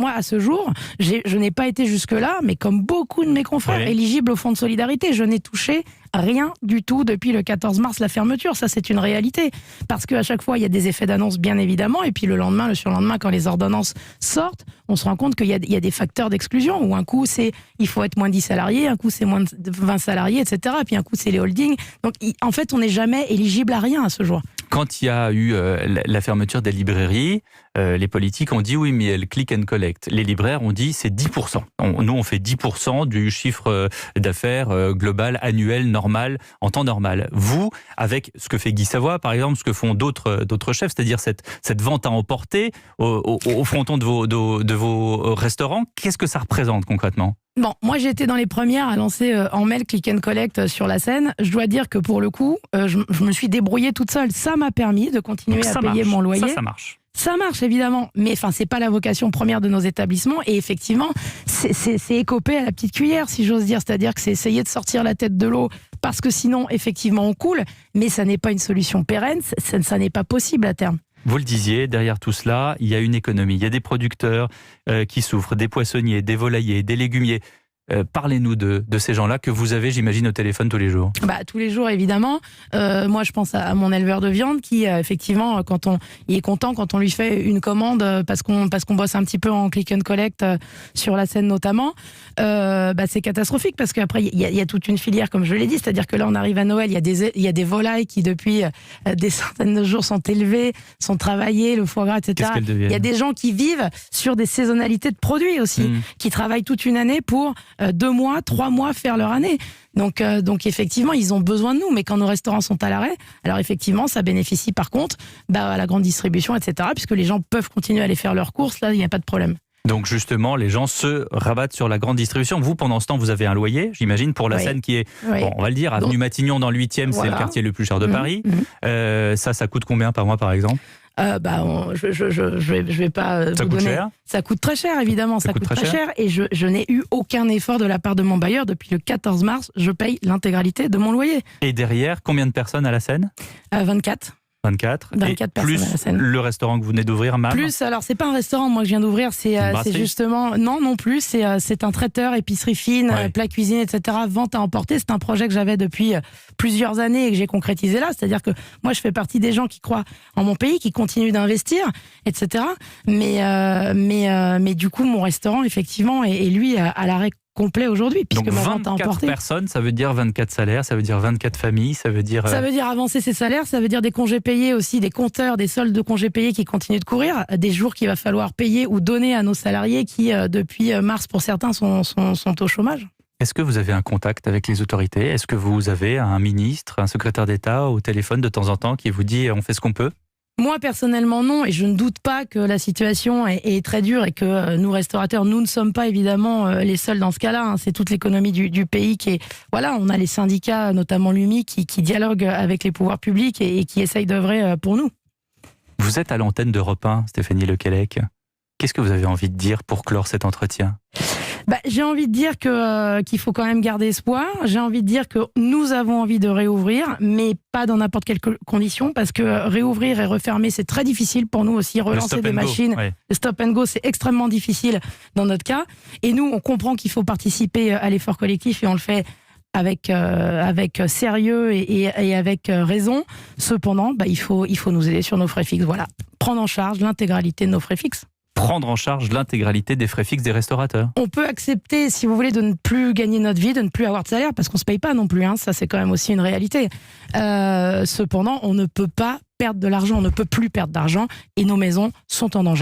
moi, à ce jour, je n'ai pas été jusque-là, mais comme beaucoup de mes confrères, éligibles au fonds de solidarité, je n'ai touché rien du tout depuis le 14 mars, la fermeture. Ça, c'est une réalité. Parce qu'à chaque fois, il y a des effets d'annonce, bien évidemment, et puis le lendemain, le surlendemain, quand les ordonnances sortent, on se rend compte qu'il y a des facteurs d'exclusion, où un coup, c'est il faut être moins de 10 salariés, un coup, c'est moins de 20 salariés, etc. Puis un coup, c'est les holdings. Donc, en fait, on n'est jamais éligible à rien à ce jour. Quand il y a eu la fermeture des librairies, les politiques ont dit oui, mais le click and collect. Les libraires ont dit c'est 10%. Nous, on fait 10% du chiffre d'affaires global, annuel, normal, en temps normal. Vous, avec ce que fait Guy Savoy, par exemple, ce que font d'autres chefs, c'est-à-dire cette vente à emporter au fronton de vos restaurants, qu'est-ce que ça représente concrètement ? Bon, moi j'ai été dans les premières à lancer en mail click and collect sur la Seine. Je dois dire que pour le coup, je me suis débrouillée toute seule. Ça m'a permis de continuer à payer mon loyer. Ça marche. Ça marche évidemment, mais enfin c'est pas la vocation première de nos établissements. Et effectivement, c'est écoper à la petite cuillère, si j'ose dire. C'est-à-dire que c'est essayer de sortir la tête de l'eau parce que sinon, effectivement, on coule. Mais ça n'est pas une solution pérenne. Ça n'est pas possible à terme. Vous le disiez, derrière tout cela, il y a une économie. Il y a des producteurs qui souffrent, des poissonniers, des volaillers, des légumiers. Parlez-nous de ces gens-là que vous avez, j'imagine, au téléphone tous les jours. Tous les jours, évidemment. Moi, je pense à mon éleveur de viande qui, effectivement, il est content quand on lui fait une commande parce qu'on bosse un petit peu en click and collect sur la Seine notamment. C'est catastrophique parce qu'après, il y a toute une filière, comme je l'ai dit. C'est-à-dire que là, on arrive à Noël, il y a des volailles qui, depuis des centaines de jours, sont élevées, sont travaillées, le foie gras, etc. Il y a des gens qui vivent sur des saisonnalités de produits aussi, qui travaillent toute une année pour 2 mois, 3 mois faire leur année. Donc effectivement, ils ont besoin de nous. Mais quand nos restaurants sont à l'arrêt, alors effectivement, ça bénéficie par contre à la grande distribution, etc. Puisque les gens peuvent continuer à aller faire leurs courses. Là, il n'y a pas de problème. Donc justement, les gens se rabattent sur la grande distribution. Vous, pendant ce temps, vous avez un loyer, j'imagine, pour la Seine qui est, bon, on va le dire, avenue Matignon dans le 8e, c'est le quartier le plus cher de Paris. Ça coûte combien par mois, par exemple ? Je vais pas ça vous coûte donner. Cher. Ça coûte très cher, évidemment. Ça coûte très cher. Et je n'ai eu aucun effort de la part de mon bailleur. Depuis le 14 mars, je paye l'intégralité de mon loyer. Et derrière, combien de personnes à la Seine ? 24. 24 personnes plus à la Seine. Le restaurant que vous venez d'ouvrir, MAM. Plus, alors c'est pas un restaurant moi que je viens d'ouvrir, c'est justement non plus, c'est un traiteur, épicerie fine, plat cuisine, etc. Vente à emporter. C'est un projet que j'avais depuis plusieurs années et que j'ai concrétisé là. C'est-à-dire que moi je fais partie des gens qui croient en mon pays, qui continuent d'investir, etc. Mais du coup mon restaurant effectivement est lui à l'arrêt complet aujourd'hui, puisque donc ma vente à 24 emporter. personnes, ça veut dire 24 salaires, ça veut dire 24 familles, ça veut dire... Ça veut dire avancer ses salaires, ça veut dire des congés payés aussi, des compteurs, des soldes de congés payés qui continuent de courir, des jours qu'il va falloir payer ou donner à nos salariés qui, depuis mars pour certains, sont au chômage. Est-ce que vous avez un contact avec les autorités ? Est-ce que vous avez un ministre, un secrétaire d'État au téléphone de temps en temps qui vous dit on fait ce qu'on peut ? Moi, personnellement, non, et je ne doute pas que la situation est très dure et que nous, restaurateurs, nous ne sommes pas évidemment les seuls dans ce cas-là. Hein. C'est toute l'économie du pays qui est... Voilà, on a les syndicats, notamment l'UMI, qui dialoguent avec les pouvoirs publics et qui essayent d'œuvrer pour nous. Vous êtes à l'antenne d'Europe 1, Stéphanie Lequelec. Qu'est-ce que vous avez envie de dire pour clore cet entretien ? J'ai envie de dire qu'il faut quand même garder espoir. J'ai envie de dire que nous avons envie de réouvrir, mais pas dans n'importe quelle condition, parce que réouvrir et refermer, c'est très difficile pour nous aussi. Relancer des machines, le stop and go, c'est extrêmement difficile dans notre cas. Et nous, on comprend qu'il faut participer à l'effort collectif et on le fait avec sérieux et avec raison. Cependant, il faut nous aider sur nos frais fixes. Voilà, prendre en charge l'intégralité de nos frais fixes. Prendre en charge l'intégralité des frais fixes des restaurateurs. On peut accepter, si vous voulez, de ne plus gagner notre vie, de ne plus avoir de salaire, parce qu'on ne se paye pas non plus, hein, ça c'est quand même aussi une réalité. Cependant, on ne peut pas perdre de l'argent, on ne peut plus perdre d'argent, et nos maisons sont en danger.